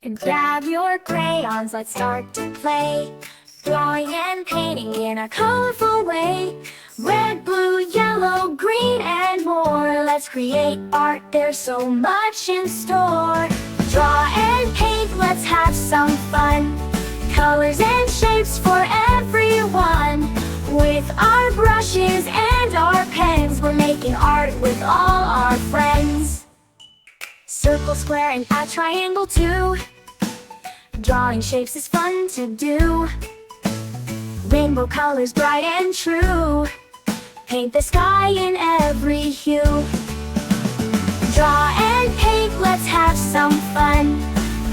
And grab your crayons, let's start to play. Drawing and painting in a colorful way. Red, blue, yellow, green, and more. Let's create art, there's so much in store. Draw and paint, let's have some fun. Colors and shapes for everyone. With our brushes and our pens, we're making art with all our friends. Circle, square, and a triangle too. Drawing shapes is fun to do. Rainbow colors bright and true. Paint the sky in every hue. Draw and paint, let's have some fun.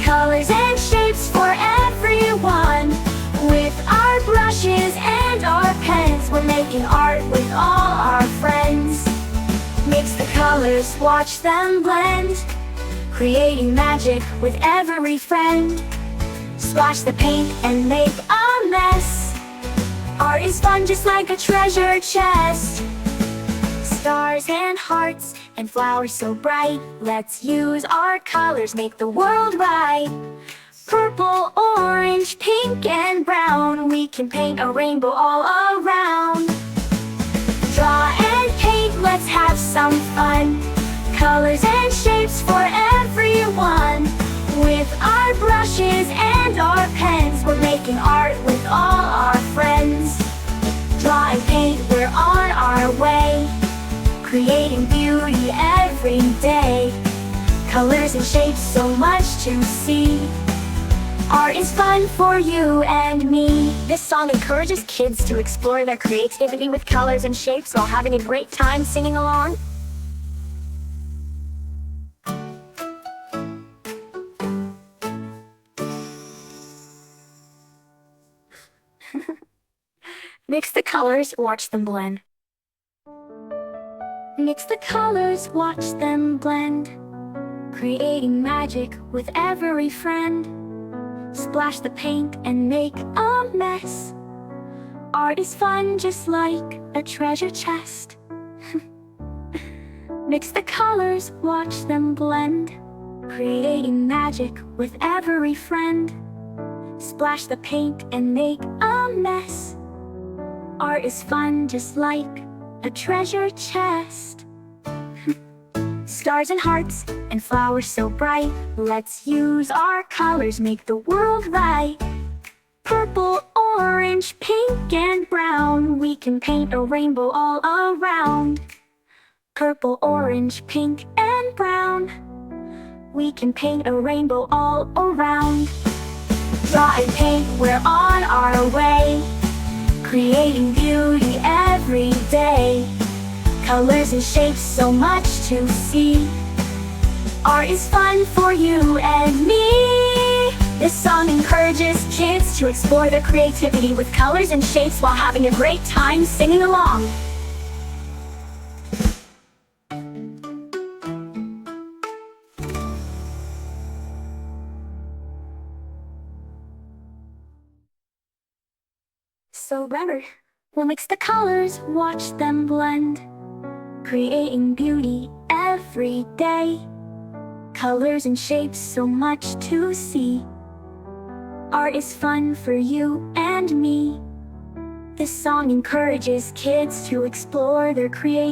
Colors and shapes for everyone. With our brushes and our pens, we're making art with all our friends. Mix the colors, watch them blend. Creating magic with every friend. Splash the paint and make a mess. Art is fun just like a treasure chest. Stars and hearts and flowers so bright. Let's use our colors, make the world right. Purple, orange, pink, and brown. We can paint a rainbow all around. Draw and paint, let's have some fun. Colors and shapes for everyone. With our brushes and our pens, we're making art with all our friends. Draw and paint, we're on our way. Creating beauty every day. Colors and shapes, so much to see. Art is fun for you and me. This song encourages kids to explore their creativity with colors and shapes while having a great time singing along. Mix the colors, watch them blend. Mix the colors, watch them blend. Creating magic with every friend. Splash the paint and make a mess. Art is fun just like a treasure chest. Mix the colors, watch them blend. Creating magic with every friend. Splash the paint and make a mess. Art is fun just like a treasure chest. Stars and hearts and flowers so bright. Let's use our colors, make the world right. Purple, orange, pink, and brown. We can paint a rainbow all around. Purple, orange, pink, and brown. We can paint a rainbow all around. Draw and paint, we're on our way. Creating beauty every day. Colors and shapes, so much to see. Art is fun for you and me. This song encourages kids to explore their creativity with colors and shapes while having a great time singing along. So remember, we'll mix the colors, watch them blend. Creating beauty every day. Colors and shapes, so much to see. Art is fun for you and me. This song encourages kids to explore their creativity.